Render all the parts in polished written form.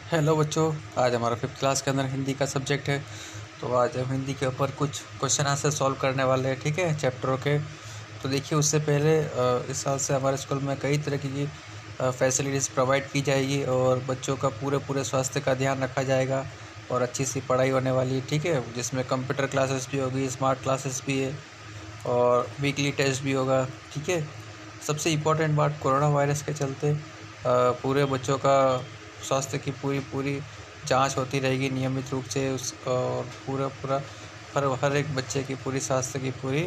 Hello बच्चों, आज हमारा 5th क्लास के अंदर हिंदी का सब्जेक्ट है। तो आज हम हिंदी के ऊपर कुछ क्वेश्चन आंसर सॉल्व करने वाले हैं, ठीक है, चैप्टरों के। तो देखिए, उससे पहले इस साल से हमारे स्कूल में कई तरह की फैसिलिटीज़ प्रोवाइड की जाएगी और बच्चों का पूरे स्वास्थ्य का ध्यान रखा जाएगा और अच्छी सी पढ़ाई होने वाली है, ठीक है, जिसमें कंप्यूटर क्लासेस भी होगी, स्मार्ट क्लासेस भी है और वीकली टेस्ट भी होगा, ठीक है। सबसे इम्पोर्टेंट बात, कोरोना वायरस के चलते पूरे बच्चों का स्वास्थ्य की पूरी जांच होती रहेगी नियमित रूप से और पूरा हर एक बच्चे की पूरी स्वास्थ्य की पूरी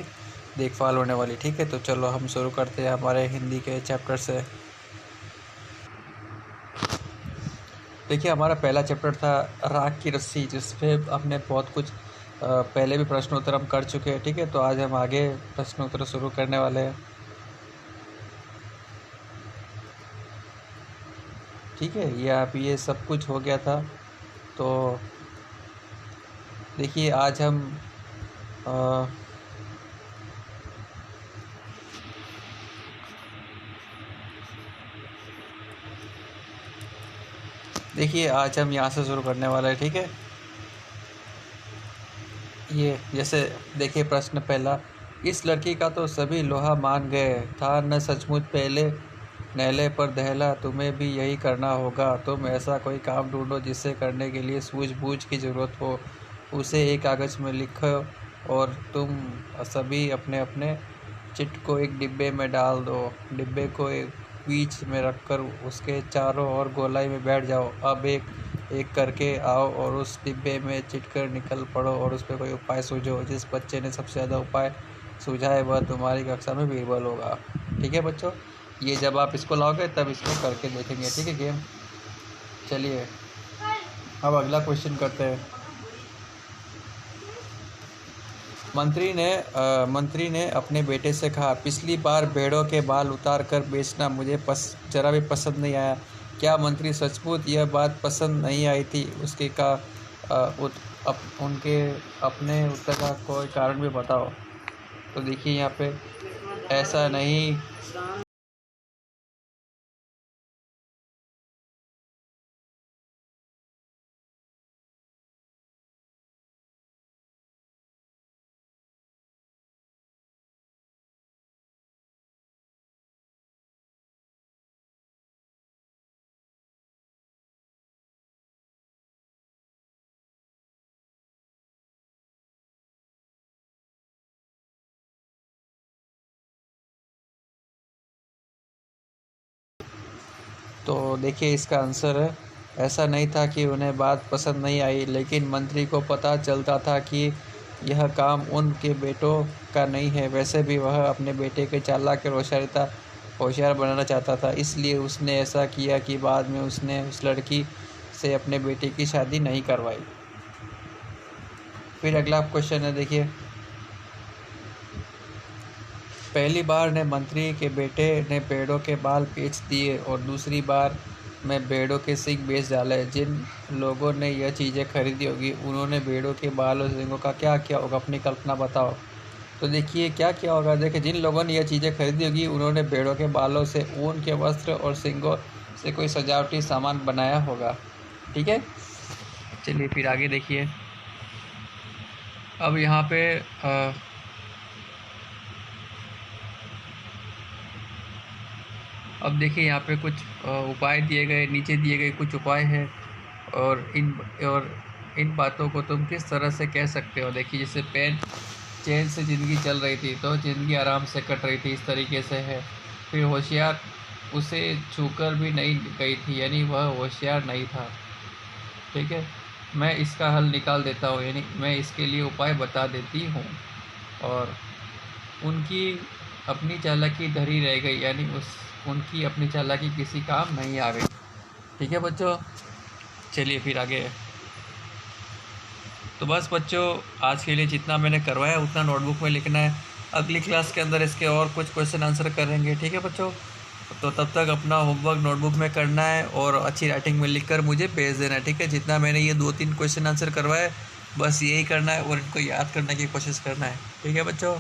देखभाल होने वाली, ठीक है। तो चलो हम शुरू करते हैं हमारे हिंदी के चैप्टर से। देखिए, हमारा पहला चैप्टर था राख की रस्सी, जिसपे हमने बहुत कुछ पहले भी प्रश्न उत्तर हम कर चुके हैं, ठीक है। तो आज हम आगे प्रश्न उत्तर शुरू करने वाले हैं, ठीक है। ये सब कुछ हो गया था। तो देखिए, आज हम यहाँ से शुरू करने वाले हैं, ठीक है। ये जैसे देखिए, प्रश्न पहला, इस लड़की का तो सभी लोहा मान गए था, न सचमुच पहले नहले पर दहला, तुम्हें भी यही करना होगा। तुम ऐसा कोई काम ढूंढो जिसे करने के लिए सूझबूझ की ज़रूरत हो, उसे एक कागज़ में लिखो और तुम सभी अपने अपने चिट को एक डिब्बे में डाल दो। डिब्बे को एक बीच में रखकर उसके चारों ओर गोलाई में बैठ जाओ। अब एक एक करके आओ और उस डिब्बे में चिटकर निकल पड़ो और उस पर कोई उपाय सूझो। जिस बच्चे ने सबसे ज़्यादा उपाय सूझा है वह तुम्हारी कक्षा में बीरबल होगा, ठीक है बच्चों। ये जब आप इसको लाओगे तब इसको करके देखेंगे, ठीक है गेम। चलिए अब अगला क्वेश्चन करते हैं। मंत्री ने अपने बेटे से कहा, पिछली बार भेड़ों के बाल उतार कर बेचना मुझे जरा भी पसंद नहीं आया। क्या मंत्री सचमुच यह बात पसंद नहीं आई थी? उसके का उनके अपने उत्तर का कोई कारण भी बताओ। तो देखिए, यहाँ पे ऐसा नहीं। तो देखिए, इसका आंसर है, ऐसा नहीं था कि उन्हें बात पसंद नहीं आई, लेकिन मंत्री को पता चलता था कि यह काम उनके बेटों का नहीं है। वैसे भी वह अपने बेटे के चालाक और होशियार बनाना चाहता था, इसलिए उसने ऐसा किया कि बाद में उसने उस लड़की से अपने बेटे की शादी नहीं करवाई। फिर अगला क्वेश्चन है, देखिए, पहली बार ने मंत्री के बेटे ने भेड़ों के बाल बेच दिए और दूसरी बार में भेड़ों के सींग बेच डाले। जिन लोगों ने यह चीज़ें खरीदी होगी उन्होंने भेड़ों के बाल और सींगों का क्या किया होगा? अपनी कल्पना बताओ। तो देखिए, क्या किया होगा। देखिए, जिन लोगों ने यह चीज़ें खरीदी होगी उन्होंने भेड़ों के बालों से ऊन के वस्त्र और सींगों से कोई सजावटी सामान बनाया होगा, ठीक है। चलिए फिर आगे देखिए। अब यहाँ पे अब देखिए, यहाँ पे कुछ उपाय दिए गए, नीचे दिए गए कुछ उपाय हैं और इन बातों को तुम किस तरह से कह सकते हो। देखिए, जैसे चैन से ज़िंदगी चल रही थी तो ज़िंदगी आराम से कट रही थी, इस तरीके से है। फिर होशियार उसे छूकर भी नहीं गई थी, यानी वह होशियार नहीं था, ठीक है। मैं इसका हल निकाल देता हूँ, यानी मैं इसके लिए उपाय बता देती हूँ। और उनकी अपनी चालाकी धरी रह गई, यानी उनकी अपनी चालाकी किसी काम नहीं आ गई, ठीक है बच्चों। चलिए फिर आगे। तो बस बच्चों, आज के लिए जितना मैंने करवाया उतना नोटबुक में लिखना है। अगली क्लास के अंदर इसके और कुछ क्वेश्चन आंसर करेंगे, ठीक है बच्चों। तो तब तक अपना होमवर्क नोटबुक में करना है और अच्छी राइटिंग में लिखकर मुझे भेज देना है, ठीक है। जितना मैंने ये 2-3 क्वेश्चन आंसर करवाए, बस यही करना है और इनको याद करने की कोशिश करना है, ठीक है बच्चों।